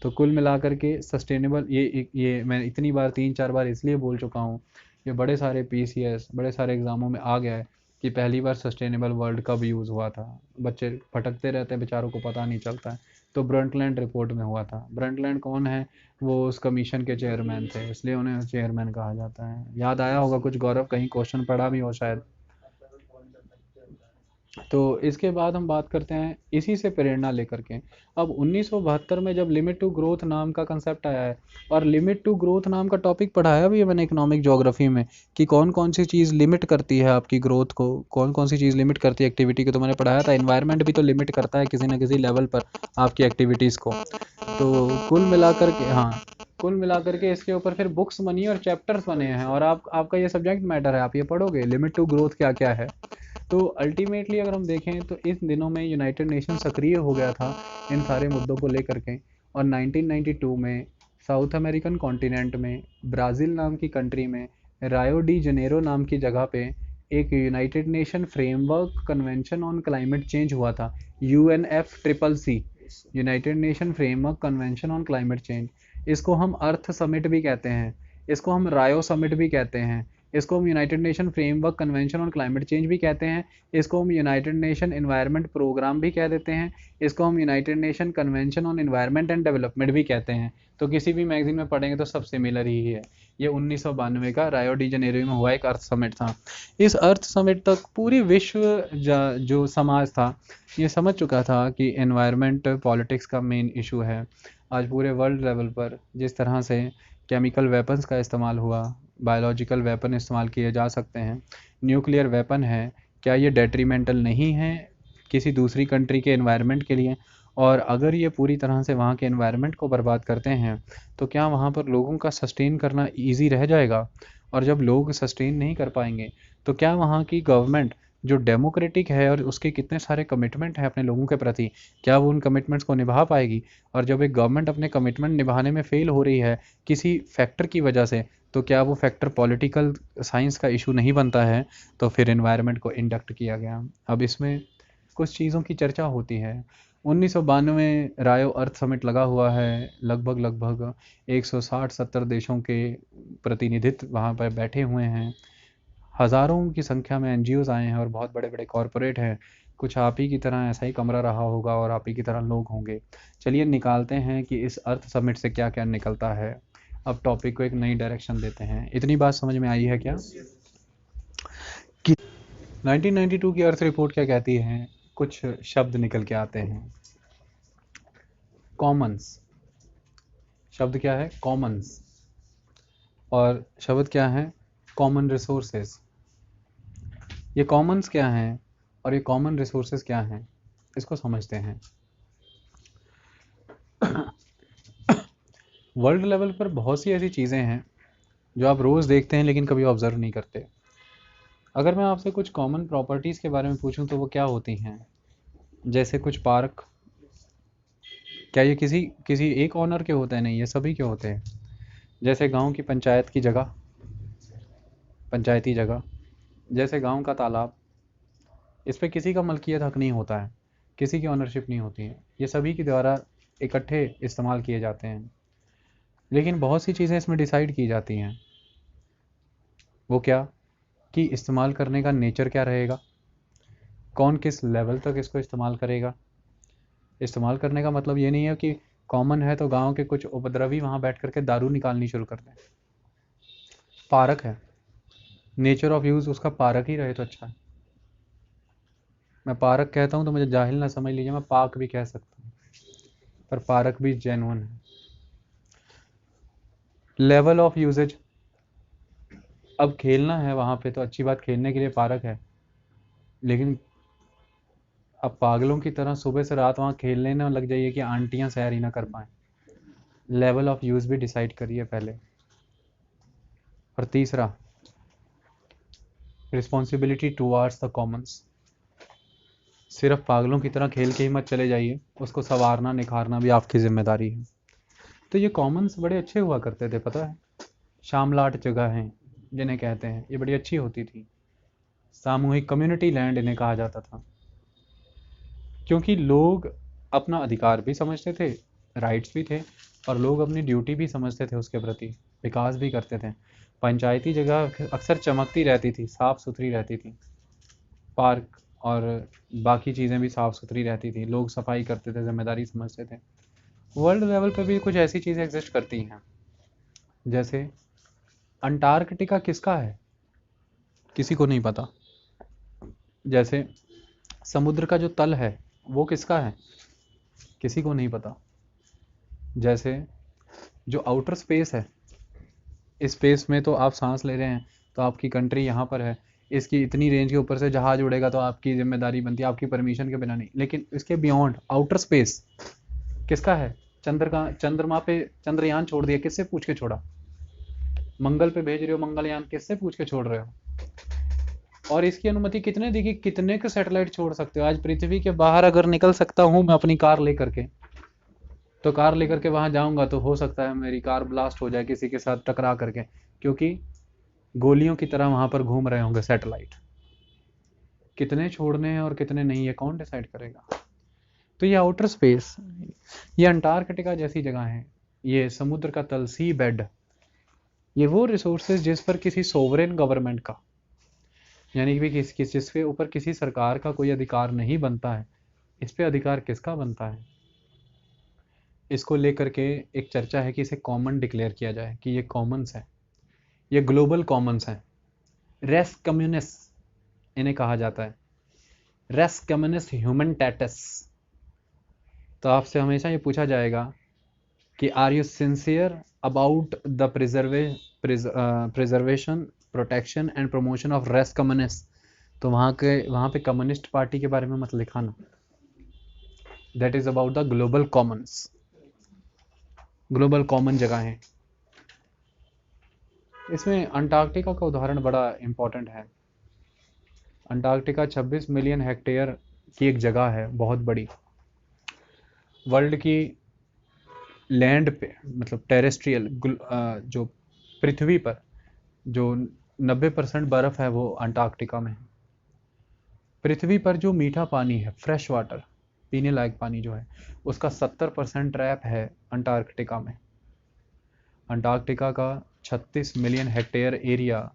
तो कुल मिलाकर के सस्टेनेबल, ये मैं इतनी बार 3-4 बार इसलिए बोल चुका हूँ, ये बड़े सारे PCS बड़े सारे एग्ज़ामों में आ गया है कि पहली बार सस्टेनेबल वर्ड कब यूज़ हुआ था। बच्चे भटकते रहते हैं, बेचारों को पता नहीं चलता है। तो ब्रंटलैंड रिपोर्ट में हुआ था। ब्रंटलैंड कौन है? वो उस कमीशन के चेयरमैन थे, इसलिए उन्हें चेयरमैन कहा जाता है। याद आया होगा कुछ गौरव, कहीं क्वेश्चन पढ़ा भी हो शायद। तो इसके बाद हम बात करते हैं इसी से प्रेरणा लेकर के। अब 1972 में जब लिमिट टू ग्रोथ नाम का कंसेप्ट आया है, और लिमिट टू ग्रोथ नाम का टॉपिक पढ़ाया भी है मैंने इकोनॉमिक ज्योग्राफी में, कि कौन कौन सी चीज़ लिमिट करती है आपकी ग्रोथ को, कौन कौन सी चीज़ लिमिट करती है एक्टिविटी को। तो मैंने पढ़ाया था एनवायरनमेंट भी तो लिमिट करता है किसी ना किसी लेवल पर आपकी एक्टिविटीज़ को। तो कुल मिलाकर के इसके ऊपर फिर बुक्स बनी और चैप्टर्स बने हैं, और आपका ये सब्जेक्ट मैटर है, आप ये पढ़ोगे लिमिट टू ग्रोथ क्या क्या है। तो अल्टीमेटली अगर हम देखें तो इस दिनों में यूनाइटेड नेशन सक्रिय हो गया था इन सारे मुद्दों को लेकर के, और 1992 में साउथ अमेरिकन कॉन्टिनेंट में ब्राज़ील नाम की कंट्री में रायो डी जनेरो नाम की जगह पे एक United nation framework convention on climate change हुआ था, UNFCCC, United nation framework convention on climate change. इसको हम अर्थ समिट भी कहते हैं, इसको हम रायो समिट भी कहते हैं, इसको हम United nation framework convention on climate change भी कहते हैं, इसको हम यूनाइटेड नेशन एनवायरनमेंट प्रोग्राम भी कह देते हैं, इसको हम United nation convention on environment and development भी कहते हैं। तो किसी भी मैगजीन में पढ़ेंगे तो सब सिमिलर ही है। ये 1992 का रायो डी जनेरो में हुआ एक अर्थ समिट था। इस अर्थ समिट तक पूरी विश्व जो समाज था ये समझ चुका था कि एनवायरनमेंट पॉलिटिक्स का मेन इशू है। आज पूरे वर्ल्ड लेवल पर जिस तरह से केमिकल वेपन्स का इस्तेमाल हुआ, बायोलॉजिकल वेपन इस्तेमाल किए जा सकते हैं, न्यूक्लियर वेपन है, क्या ये डेट्रीमेंटल नहीं है किसी दूसरी कंट्री के एनवायरनमेंट के लिए? और अगर ये पूरी तरह से वहाँ के एनवायरनमेंट को बर्बाद करते हैं तो क्या वहाँ पर लोगों का सस्टेन करना ईजी रह जाएगा? और जब लोग सस्टेन नहीं कर पाएंगे तो क्या वहाँ की गवर्नमेंट जो डेमोक्रेटिक है और उसके कितने सारे कमिटमेंट हैं अपने लोगों के प्रति, क्या वो उन कमिटमेंट्स को निभा पाएगी? और जब एक गवर्नमेंट अपने कमिटमेंट निभाने में फेल हो रही है किसी फैक्टर की वजह से, तो क्या वो फैक्टर पॉलिटिकल साइंस का इशू नहीं बनता है? तो फिर एनवायरनमेंट को इंडक्ट किया गया। अब इसमें कुछ चीज़ों की चर्चा होती है। 1992 रायो अर्थ समिट लगा हुआ है, लगभग 160-70 देशों के प्रतिनिधित्व वहाँ पर बैठे हुए हैं, हज़ारों की संख्या में एनजीओज आए हैं और बहुत बड़े बड़े कॉरपोरेट हैं। कुछ आप ही की तरह ऐसा ही कमरा रहा होगा और आप ही की तरह लोग होंगे। चलिए निकालते हैं कि इस अर्थ समिट से क्या क्या निकलता है। अब टॉपिक को एक नई डायरेक्शन देते हैं। इतनी बात समझ में आई है क्या कि 1992 की अर्थ रिपोर्ट क्या कहती है? कुछ शब्द निकल के आते हैं। कॉमन्स, शब्द क्या है? कॉमन्स। और शब्द क्या है? Common resources. ये कॉमन्स क्या हैं और ये कॉमन रिसोर्सेज क्या हैं, इसको समझते हैं। वर्ल्ड लेवल पर बहुत सी ऐसी चीज़ें हैं जो आप रोज़ देखते हैं लेकिन कभी ऑब्जर्व नहीं करते। अगर मैं आपसे कुछ कॉमन प्रॉपर्टीज़ के बारे में पूछूं तो वो क्या होती हैं? जैसे कुछ पार्क, क्या ये किसी किसी एक ऑनर के होते हैं? नहीं, ये सभी के होते हैं। जैसे गांव की पंचायत की जगह, पंचायती जगह, जैसे गांव का तालाब, इस पे किसी का मलकियत हक नहीं होता है, किसी की ऑनरशिप नहीं होती है, ये सभी के द्वारा इकट्ठे इस्तेमाल किए जाते हैं। लेकिन बहुत सी चीज़ें इसमें डिसाइड की जाती हैं। वो क्या? कि इस्तेमाल करने का नेचर क्या रहेगा, कौन किस लेवल तक इसको इस्तेमाल करेगा। इस्तेमाल करने का मतलब ये नहीं है कि कॉमन है तो गांव के कुछ उपद्रवी वहाँ बैठ करके दारू निकालनी शुरू कर दें। पार्क है, नेचर ऑफ यूज़ उसका पार्क ही रहे तो अच्छा है। मैं पार्क कहता हूँ तो मुझे जाहिल ना समझ लीजिए, मैं पार्क भी कह सकता हूँ, पर पार्क भी जेन्युइन है। लेवल ऑफ यूजेज, अब खेलना है वहाँ पे तो अच्छी बात, खेलने के लिए पार्क है, लेकिन अब पागलों की तरह सुबह से रात वहाँ खेलने ना लग जाइए कि आंटियाँ सैर ही ना कर पाएँ। लेवल ऑफ यूज़ भी डिसाइड करिए पहले। और तीसरा, रिस्पॉन्सिबिलिटी टुवार्ड्स द कॉमन्स। सिर्फ पागलों की तरह खेल के ही मत चले जाइए, उसको संवारना निखारना भी आपकी जिम्मेदारी है। तो ये कॉमन्स बड़े अच्छे हुआ करते थे, पता है? शामलाट जगह हैं जिन्हें कहते हैं, ये बड़ी अच्छी होती थी। सामूहिक कम्युनिटी लैंड इन्हें कहा जाता था, क्योंकि लोग अपना अधिकार भी समझते थे, राइट्स भी थे, और लोग अपनी ड्यूटी भी समझते थे उसके प्रति, विकास भी करते थे। पंचायती जगह अक्सर चमकती रहती थी, साफ़ सुथरी रहती थी, पार्क और बाकी चीज़ें भी साफ़ सुथरी रहती थी, लोग सफाई करते थे, जिम्मेदारी समझते थे। वर्ल्ड लेवल पे भी कुछ ऐसी चीज़ें एग्जिस्ट करती हैं। जैसे अंटार्कटिका किसका है? किसी को नहीं पता। जैसे समुद्र का जो तल है वो किसका है? किसी को नहीं पता। जैसे जो आउटर स्पेस है, इस स्पेस में तो आप सांस ले रहे हैं तो आपकी कंट्री यहाँ पर है, इसकी इतनी रेंज के ऊपर से जहाज उड़ेगा तो आपकी जिम्मेदारी बनती है, आपकी परमिशन के बिना नहीं। लेकिन इसके बियॉन्ड आउटर स्पेस किसका है? चंद्रमा पे चंद्रयान छोड़ दिया, किससे पूछ के छोड़ा? मंगल पे भेज रहे हो मंगलयान, किससे पूछ के छोड़ रहे हो? और इसकी अनुमति कितने दी कि कितने के सैटेलाइट छोड़ सकते हो? आज पृथ्वी के बाहर अगर निकल सकता हूँ मैं अपनी कार लेकर के, तो कार लेकर के वहां जाऊंगा तो हो सकता है मेरी कार ब्लास्ट हो जाए किसी के साथ टकरा करके, क्योंकि गोलियों की तरह वहां पर घूम रहे होंगे सैटेलाइट। कितने छोड़ने हैं और कितने नहीं, है कौन डिसाइड करेगा? तो ये आउटर स्पेस, ये अंटार्कटिका जैसी जगह है, ये समुद्र का तल, सी बेड, ये वो रिसोर्सेज जिस पर किसी सोवरेन गवर्नमेंट का, यानी कि जिसके ऊपर किसी सरकार का कोई अधिकार नहीं बनता है, इस पे अधिकार किसका बनता है? इसको लेकर के एक चर्चा है कि इसे कॉमन डिक्लेयर किया जाए कि ये कॉमन्स है, ये ग्लोबल कॉमन्स हैं। रेस कम्युनिस इन्हें कहा जाता है, रेस कम्युनिस ह्यूमैनिटेटिस। तो आपसे हमेशा ये पूछा जाएगा कि are you sincere about the preservation, protection and promotion of race communist. तो वहाँ पे कम्युनिस्ट पार्टी के बारे में मत लिखा ना। That is about the global Commons, global common जगह है। इसमें अंटार्कटिका का उदाहरण बड़ा इंपॉर्टेंट है। अंटार्कटिका 26 मिलियन हेक्टेयर की एक जगह है, बहुत बड़ी। वर्ल्ड की लैंड पे, मतलब टेरेस्ट्रियल, जो पृथ्वी पर जो 90% बर्फ है वो अंटार्कटिका में है। पृथ्वी पर जो मीठा पानी है, फ्रेश वाटर, पीने लायक पानी जो है, उसका 70% ट्रैप है अंटार्कटिका में। अंटार्कटिका का 36 मिलियन हेक्टेयर एरिया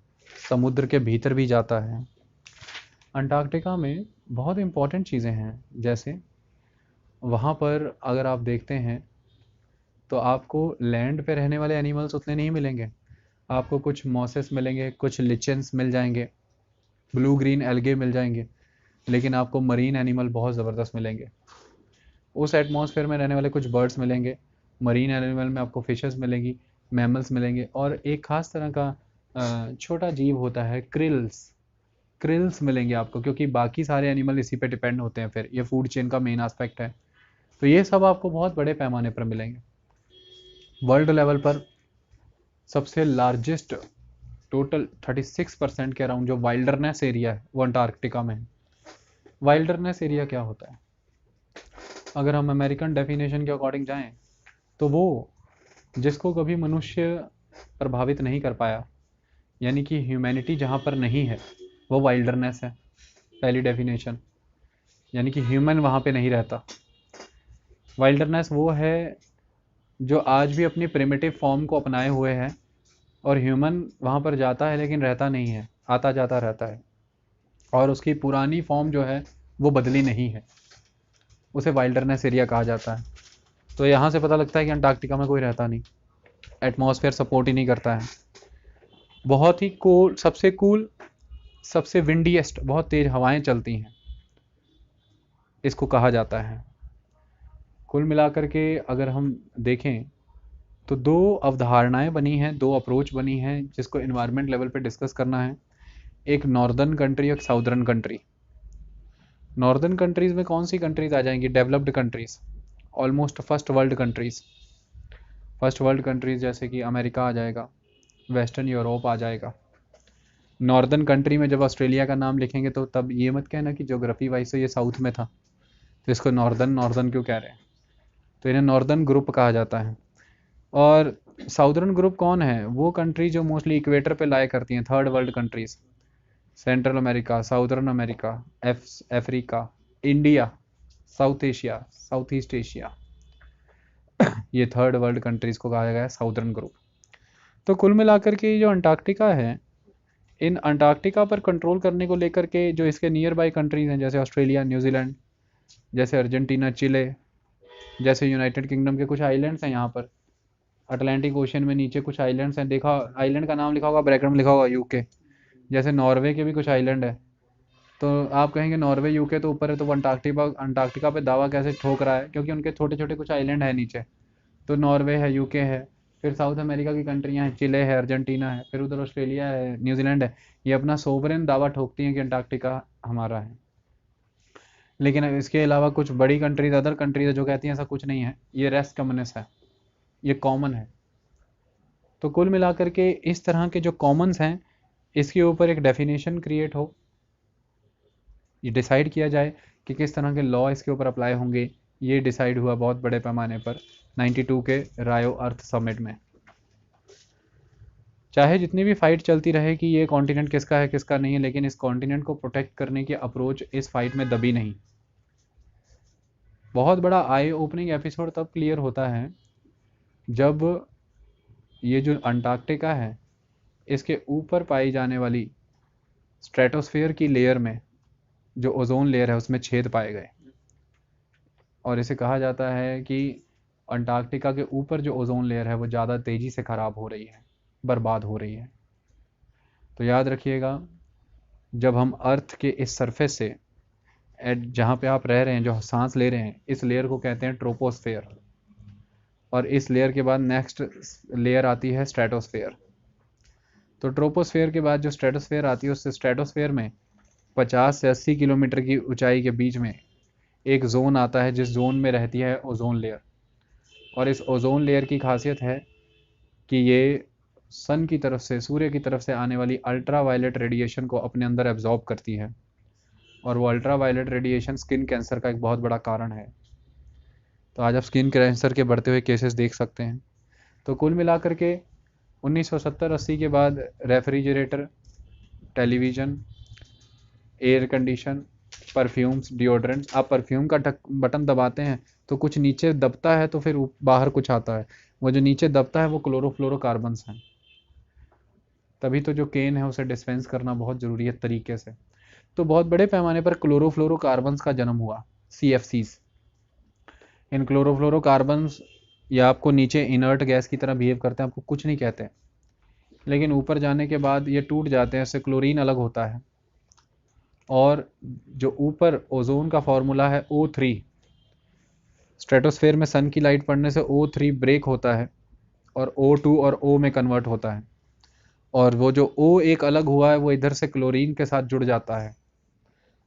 समुद्र के भीतर भी जाता है। अंटार्कटिका में बहुत इंपॉर्टेंट चीज़ें हैं, जैसे वहाँ पर अगर आप देखते हैं तो आपको लैंड पे रहने वाले एनिमल्स उतने नहीं मिलेंगे। आपको कुछ मॉसेस मिलेंगे, कुछ लिचेंस मिल जाएंगे, ब्लू ग्रीन एल्गे मिल जाएंगे, लेकिन आपको मरीन एनिमल बहुत ज़बरदस्त मिलेंगे। उस एटमॉस्फेयर में रहने वाले कुछ बर्ड्स मिलेंगे, मरीन एनिमल में आपको फिशेस मिलेंगी, मैमल्स मिलेंगे, और एक खास तरह का छोटा जीव होता है क्रिल्स। क्रिल्स मिलेंगे आपको, क्योंकि बाकी सारे एनिमल इसी पे डिपेंड होते हैं। फिर ये फूड चेन का मेन एस्पेक्ट है। तो ये सब आपको बहुत बड़े पैमाने पर मिलेंगे। वर्ल्ड लेवल पर सबसे लार्जेस्ट, टोटल 36% के अराउंड जो वाइल्डरनेस एरिया है वो अंटार्कटिका में है। वाइल्डरनेस एरिया क्या होता है? अगर हम अमेरिकन डेफिनेशन के अकॉर्डिंग जाएं तो वो जिसको कभी मनुष्य प्रभावित नहीं कर पाया, यानी कि ह्यूमैनिटी जहाँ पर नहीं है, वो वाइल्डरनेस है, पहली डेफिनेशन। यानी कि ह्यूमन वहाँ पे नहीं रहता। वाइल्डरनेस वो है जो आज भी अपनी प्रिमिटिव फॉर्म को अपनाए हुए है, और ह्यूमन वहाँ पर जाता है लेकिन रहता नहीं है, आता जाता रहता है, और उसकी पुरानी फॉर्म जो है वो बदली नहीं है। उसे वाइल्डरनेस एरिया कहा जाता है। तो यहाँ से पता लगता है कि अंटार्कटिका में कोई रहता नहीं, एटमॉस्फेयर सपोर्ट ही नहीं करता है। बहुत ही कूल, सबसे विंडीएस्ट, बहुत तेज हवाएं चलती हैं, इसको कहा जाता है। कुल मिलाकर के अगर हम देखें तो दो अवधारणाएं बनी हैं, दो अप्रोच बनी हैं जिसको इन्वायरमेंट लेवल पे डिस्कस करना है। एक नॉर्दर्न कंट्री, एक साउदर्न कंट्री। नॉर्दर्न कंट्रीज में कौन सी कंट्रीज आ जाएंगी? Developed countries, almost first world countries. First world countries जैसे कि अमेरिका आ जाएगा, वेस्टर्न यूरोप आ जाएगा। नॉर्दर्न कंट्री में जब ऑस्ट्रेलिया का नाम लिखेंगे तो तब ये मत कहना कि ज्योग्राफी वाइज से ये साउथ में था, तो इसको नॉर्दर्न नॉर्दर्न क्यों कह रहे हैं? तो इन्हें नॉर्दर्न ग्रुप कहा जाता है। और साउदर्न ग्रुप कौन है? वो कंट्री जो मोस्टली इक्वेटर पे लाया करती हैं, third world countries. Central America, southern America, Africa, India, south Asia, south east Asia, ये थर्ड वर्ल्ड कंट्रीज को कहा गया है साउदर्न ग्रुप। तो कुल मिलाकर के जो अंटार्कटिका है, इन अंटार्कटिका पर कंट्रोल करने को लेकर के जो इसके नियर बाई कंट्रीज हैं, जैसे ऑस्ट्रेलिया, न्यूजीलैंड, जैसे अर्जेंटीना, चिले, जैसे यूनाइटेड किंगडम के कुछ आइलैंड्स हैं यहाँ पर अटलांटिक ओशन में नीचे कुछ आइलैंड्स हैं। देखा, आइलैंड का नाम लिखा होगा, ब्रैकेट में लिखा होगा यूके। जैसे नॉर्वे के भी कुछ आइलैंड है। तो आप कहेंगे नॉर्वे यूके तो ऊपर है, तो वो अंटार्कटिका पे दावा कैसे ठोक रहा है? क्योंकि उनके छोटे छोटे कुछ आइलैंड है नीचे। तो नॉर्वे है, यूके है, फिर साउथ अमेरिका की कंट्रियां हैं, चिले है, अर्जेंटीना है, फिर उधर ऑस्ट्रेलिया है, न्यूजीलैंड है। ये अपना सोवरेन दावा ठोकती हैं कि अंटार्कटिका हमारा है। लेकिन इसके अलावा कुछ बड़ी कंट्रीज, अदर कंट्रीज है जो कहती हैं ऐसा कुछ नहीं है, ये रेस कम्युनिस्ट है, ये कॉमन है। तो कुल मिलाकर के इस तरह के जो कॉमन्स हैं, इसके ऊपर एक डेफिनेशन क्रिएट हो, ये डिसाइड किया जाए कि किस तरह के लॉ इसके ऊपर अप्लाई होंगे। ये डिसाइड हुआ बहुत बड़े पैमाने पर 92 के रायो अर्थ समिट में। चाहे जितनी भी फाइट चलती रहे कि ये कॉन्टिनेंट किसका है किसका नहीं है, लेकिन इस कॉन्टिनेंट को प्रोटेक्ट करने की अप्रोच इस फाइट में दबी नहीं। बहुत बड़ा आई ओपनिंग एपिसोड तब क्लियर होता है जब ये जो अंटार्कटिका है, इसके ऊपर पाई जाने वाली स्ट्रेटोस्फेयर की लेयर में जो ओजोन लेयर है उसमें छेद पाए गए। और इसे कहा जाता है कि अंटार्कटिका के ऊपर जो ओजोन लेयर है वो ज़्यादा तेज़ी से ख़राब हो रही है, बर्बाद हो रही है। तो याद रखिएगा, जब हम अर्थ के इस सरफेस से, जहाँ पे आप रह रहे हैं, जो सांस ले रहे हैं, इस लेयर को कहते हैं ट्रोपोस्फेयर। और इस लेयर के बाद नेक्स्ट लेयर आती है स्ट्रेटोस्फेयर। तो ट्रोपोस्फेयर के बाद जो स्ट्रेटोस्फेयर आती है, उस स्ट्रेटोस्फेयर में 50 से 80 किलोमीटर की ऊंचाई के बीच में एक जोन आता है, जिस जोन में रहती है ओजोन लेयर। और इस ओजोन लेयर की खासियत है कि ये सन की तरफ से, सूर्य की तरफ से आने वाली अल्ट्रा वायलेट रेडिएशन को अपने अंदर एब्जॉर्ब करती है। और वो ultra violet radiation skin cancer का एक बहुत बड़ा कारण है। तो आज आप स्किन कैंसर के बढ़ते हुए केसेस देख सकते हैं। तो कुल मिलाकर के 1970-80 के बाद refrigerator, television, air condition, perfumes, deodorant, आप परफ्यूम का बटन दबाते हैं तो कुछ नीचे दबता है तो फिर बाहर कुछ आता है। वो जो नीचे दबता है वो क्लोरोफ्लोरोकार्बन्स हैं। तभी तो जो केन है उसे डिस्पेंस करना बहुत ज़रूरी है तरीके से। तो बहुत बड़े पैमाने पर क्लोरोफ्लोरोकार्बन्स का जन्म हुआ, CFCs। इन क्लोरोफ्लोरोकार्बन्स ये आपको नीचे इनर्ट गैस की तरह बिहेव करते हैं, आपको कुछ नहीं कहते, लेकिन ऊपर जाने के बाद ये टूट जाते हैं, इससे क्लोरीन अलग होता है। और जो ऊपर ओजोन का फॉर्मूला है O3, स्ट्रेटोस्फेयर में सन की लाइट पड़ने से O3 ब्रेक होता है और O2 और O में कन्वर्ट होता है। और वो जो O एक अलग हुआ है वो इधर से क्लोरीन के साथ जुड़ जाता है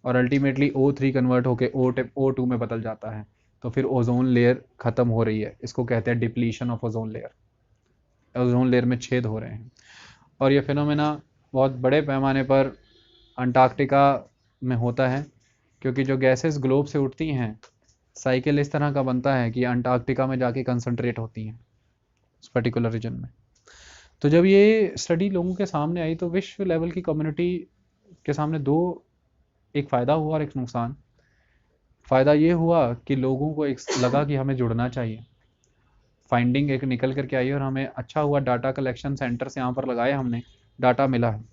और अल्टीमेटली O3 कन्वर्ट होकर O2 में बदल जाता है। तो फिर ओजोन लेयर ख़त्म हो रही है। इसको कहते हैं depletion of ozone layer. Ozone layer में छेद हो रहे हैं। और ये फिनोमेना बहुत बड़े पैमाने पर अंटार्कटिका में होता है, क्योंकि जो गैसेस ग्लोब से उठती हैं, साइकिल इस तरह का बनता है कि अंटार्कटिका में जाके कंसंट्रेट होती हैं उस पर्टिकुलर रीजन में। तो जब ये स्टडी लोगों के सामने आई तो विश्व लेवल की कम्युनिटी के सामने एक फ़ायदा हुआ और एक नुकसान। फ़ायदा ये हुआ कि लोगों को एक लगा कि हमें जुड़ना चाहिए। फाइंडिंग एक निकल करके आई और हमें अच्छा हुआ, डाटा कलेक्शन सेंटर्स यहाँ पर लगाए हमने, डाटा मिला है।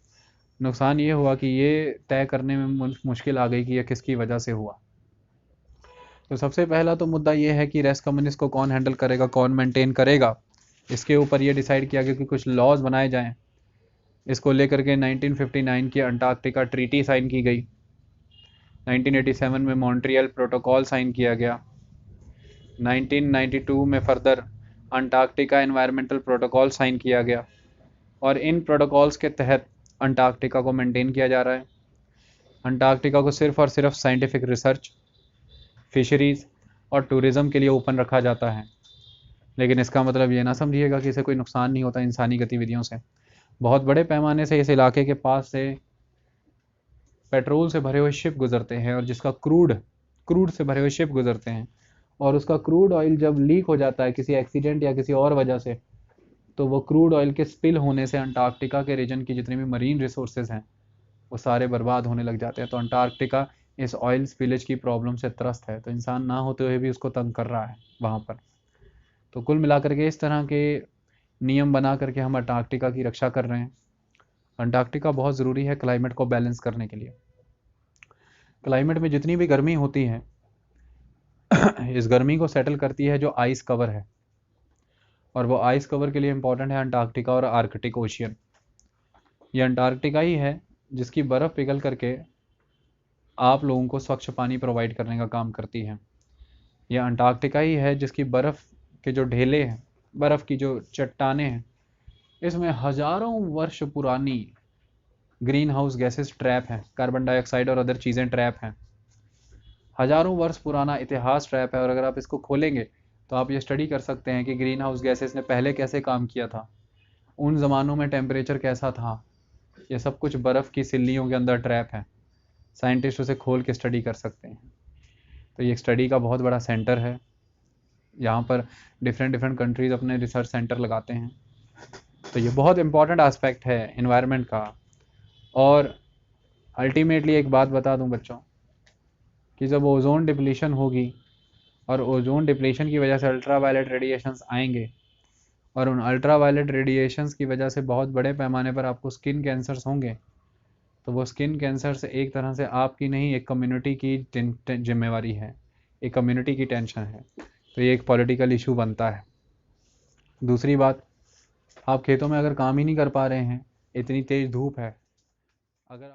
नुकसान ये हुआ कि ये तय करने में मुश्किल आ गई कि यह किसकी वजह से हुआ। तो सबसे पहला तो मुद्दा ये है कि रेस कम्युनिस्ट को कौन हैंडल करेगा, कौन मेंटेन करेगा। इसके ऊपर ये डिसाइड किया गया कि कुछ लॉज बनाए जाएं। इसको लेकर के 1959 की अंटार्कटिका ट्रीटी साइन की गई। 1987 में मॉन्ट्रियल प्रोटोकॉल साइन किया गया। 1992 में further Antarctica environmental protocol sign किया गया। और इन प्रोटोकॉल्स के तहत अंटार्कटिका को मेंटेन किया जा रहा है। अंटार्कटिका को सिर्फ और सिर्फ साइंटिफिक रिसर्च, फिशरीज़ और टूरिज़्म के लिए ओपन रखा जाता है। लेकिन इसका मतलब ये ना समझिएगा कि इसे कोई नुकसान नहीं होता इंसानी गतिविधियों से। बहुत बड़े पैमाने से इस इलाके के पास से पेट्रोल से भरे हुए शिप गुजरते हैं, और जिसका क्रूड से भरे हुए शिप गुजरते हैं, और उसका क्रूड ऑयल जब लीक हो जाता है किसी एक्सीडेंट या किसी और वजह से, तो वो क्रूड ऑयल के स्पिल होने से अंटार्कटिका के रीजन की जितनी भी मरीन रिसोर्सेज हैं वो सारे बर्बाद होने लग जाते हैं। तो अंटार्कटिका इस ऑयल स्पिलेज की प्रॉब्लम से त्रस्त है, तो इंसान ना होते हुए भी उसको तंग कर रहा है वहाँ पर। तो कुल मिलाकर के इस तरह के नियम बना करके हम अंटार्कटिका की रक्षा कर रहे हैं। अंटार्कटिका बहुत ज़रूरी है क्लाइमेट को बैलेंस करने के लिए। क्लाइमेट में जितनी भी गर्मी होती है इस गर्मी को सेटल करती है जो आइस कवर है, और वो आइस कवर के लिए इम्पोर्टेंट है अंटार्कटिका और आर्कटिक ओशियन। ये अंटार्कटिका ही है जिसकी बर्फ़ पिघल करके आप लोगों को स्वच्छ पानी प्रोवाइड करने का काम करती है। यह अंटार्कटिका ही है जिसकी बर्फ़ के जो ढेले हैं, बर्फ़ की जो चट्टानें हैं, इसमें हज़ारों वर्ष पुरानी ग्रीन हाउस गैसेस ट्रैप हैं, कार्बन डाइऑक्साइड और अदर चीज़ें ट्रैप हैं। हज़ारों वर्ष पुराना इतिहास ट्रैप है, और अगर आप इसको खोलेंगे तो आप ये स्टडी कर सकते हैं कि ग्रीन हाउस गैसेस ने पहले कैसे काम किया था, उन ज़मानों में टेम्परेचर कैसा था। ये सब कुछ बर्फ़ की सिल्लियों के अंदर ट्रैप है। साइंटिस्ट उसे खोल के स्टडी कर सकते हैं। तो ये एक स्टडी का बहुत बड़ा सेंटर है। यहाँ पर डिफरेंट कंट्रीज़ अपने रिसर्च सेंटर लगाते हैं। तो ये बहुत इंपॉर्टेंट एस्पेक्ट है एनवायरनमेंट का। और अल्टीमेटली एक बात बता दूं बच्चों, कि जब ओजोन डिप्लीशन होगी और ओजोन डिप्लीशन की वजह से अल्ट्रा वायलेट रेडिएशंस आएंगे, और उन अल्ट्रा वायलेट रेडिएशंस की वजह से बहुत बड़े पैमाने पर आपको स्किन कैंसर्स होंगे, तो वो स्किन कैंसर से एक तरह से आपकी नहीं, एक कम्युनिटी की जिम्मेवारी है, एक कम्युनिटी की टेंशन है। तो ये एक पॉलिटिकल इशू बनता है। दूसरी बात, आप खेतों में अगर काम ही नहीं कर पा रहे हैं, इतनी तेज़ धूप है, अगर